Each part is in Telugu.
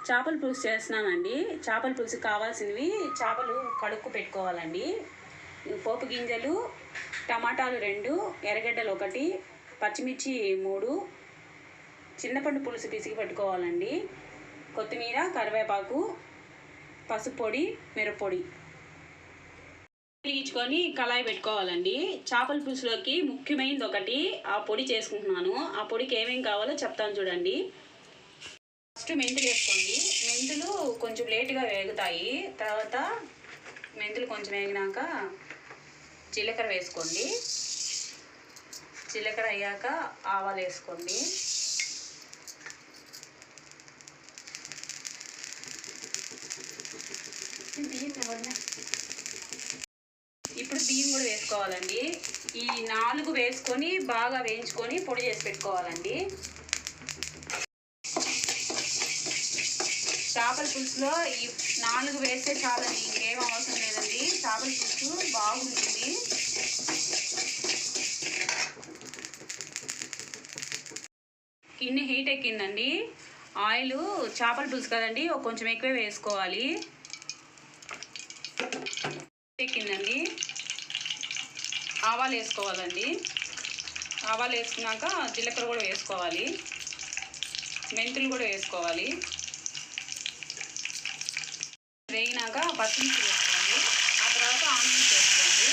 చేపల పులుసు చేస్తున్నానండి. చేపల పులుసుకి కావాల్సినవి చేపలు కడుక్కు పెట్టుకోవాలండి. పోపు గింజలు, టమాటాలు 2, ఎర్రగడ్డలు 1, పచ్చిమిర్చి 3, చింతపండు పులుసు పిసికి పెట్టుకోవాలండి. కొత్తిమీర, కరివేపాకు, పసుపు పొడి, మిరప్పొడి వెలిగించుకొని కళాయి పెట్టుకోవాలండి. చేపల పులుసులోకి ముఖ్యమైనది ఒకటి ఆ పొడి చేసుకుంటున్నాను. ఆ పొడికి ఏమేమి కావాలో చెప్తాను చూడండి. ఫస్ట్ మెంతులు వేసుకోండి. మెంతులు కొంచెం లేటుగా వేగుతాయి. తర్వాత మెంతులు కొంచెం వేగినాక జీలకర్ర వేసుకోండి. జీలకర్ర అయ్యాక ఆవాలు వేసుకోండి. ఇప్పుడు బియ్యం కూడా వేసుకోవాలండి. ఈ 4 వేసుకొని బాగా వేయించుకొని పొడి చేసి పెట్టుకోవాలండి. చేపల పులుసులో ఈ 4 వేస్తే చాలండి, ఇంకేం అవసరం లేదండి. చేపల పులుసు బాగుంటుంది. గిన్నె హీట్ ఎక్కిందండి. ఆయిల్ చేపల పులుసు కదండి, కొంచెం ఎక్కువే వేసుకోవాలి. ఎక్కిందండి. ఆవాలు వేసుకోవాలండి. ఆవాలు వేసుకున్నాక జీలకర్ర కూడా వేసుకోవాలి. మెంతులు కూడా వేసుకోవాలి. వేగినాక పచ్చిమిర్చి వేసుకోండి. ఆ తర్వాత ఆనియన్స్ వేసుకోండి.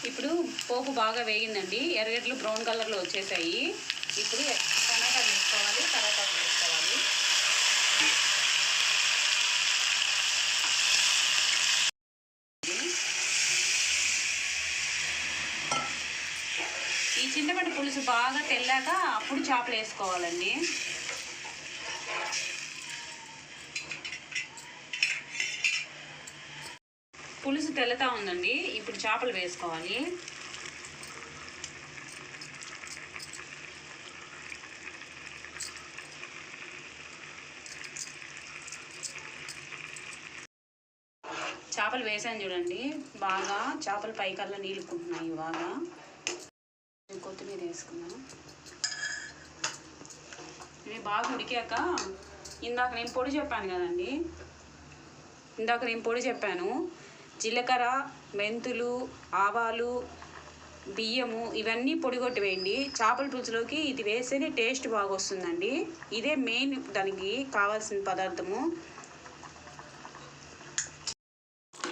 ఇప్పుడు పోపు బాగా వేగిందండి. ఎర్రగడ్డలు బ్రౌన్ కలర్లో వచ్చేసాయి. ఇప్పుడు టమాటాలు వేసుకోవాలి, కరివేపాకు వేసుకోవాలి. ఈ చింతపండు పులుసు బాగా తెల్లాక అప్పుడు చేపలు వేసుకోవాలండి. పులుసు తెల్లతా ఉందండి. ఇప్పుడు చేపలు వేసుకోవాలి. చేపలు వేసాను చూడండి. బాగా చేపలు పైకల్లా నీళ్ళుకుంటున్నాయి. బాగా కొత్తిమీర వేసుకున్నాను. ఇవి బాగా ఉడికాక ఇందాక నేను పొడి చెప్పాను. జీలకర్ర, మెంతులు, ఆవాలు, బియ్యము ఇవన్నీ పొడి కొట్టి వేయండి. చేపల పులుసులోకి ఇది వేస్తేనే టేస్ట్ బాగా వస్తుందండి. ఇదే మెయిన్ దానికి కావాల్సిన పదార్థము.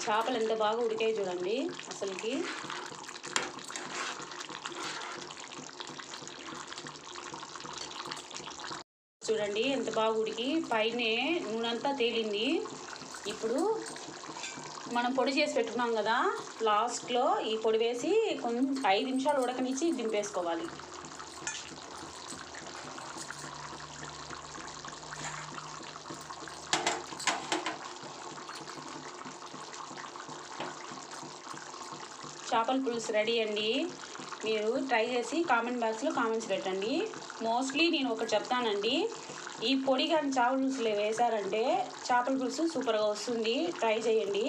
చేపలు ఎంత బాగా ఉడికాయి చూడండి. అసలుకి చూడండి ఎంత బాగా ఉడికి పైనే నూనెంతా తేలింది. ఇప్పుడు మనం పొడి చేసి పెట్టుకున్నాం కదా, లాస్ట్లో ఈ పొడి వేసి కొంచెం 5 నిమిషాలు ఉడకనిచ్చి దింపేసుకోవాలి. చేపల పులుసు రెడీ అండి. మీరు ట్రై చేసి కామెంట్ బాక్స్లో కామెంట్స్ పెట్టండి. మోస్ట్లీ నేను ఒకటి చెప్తానండి, ఈ పొడి కానీ చేపల పులుసులో వేశారంటే చేపల పులుసు సూపర్గా వస్తుంది. ట్రై చేయండి.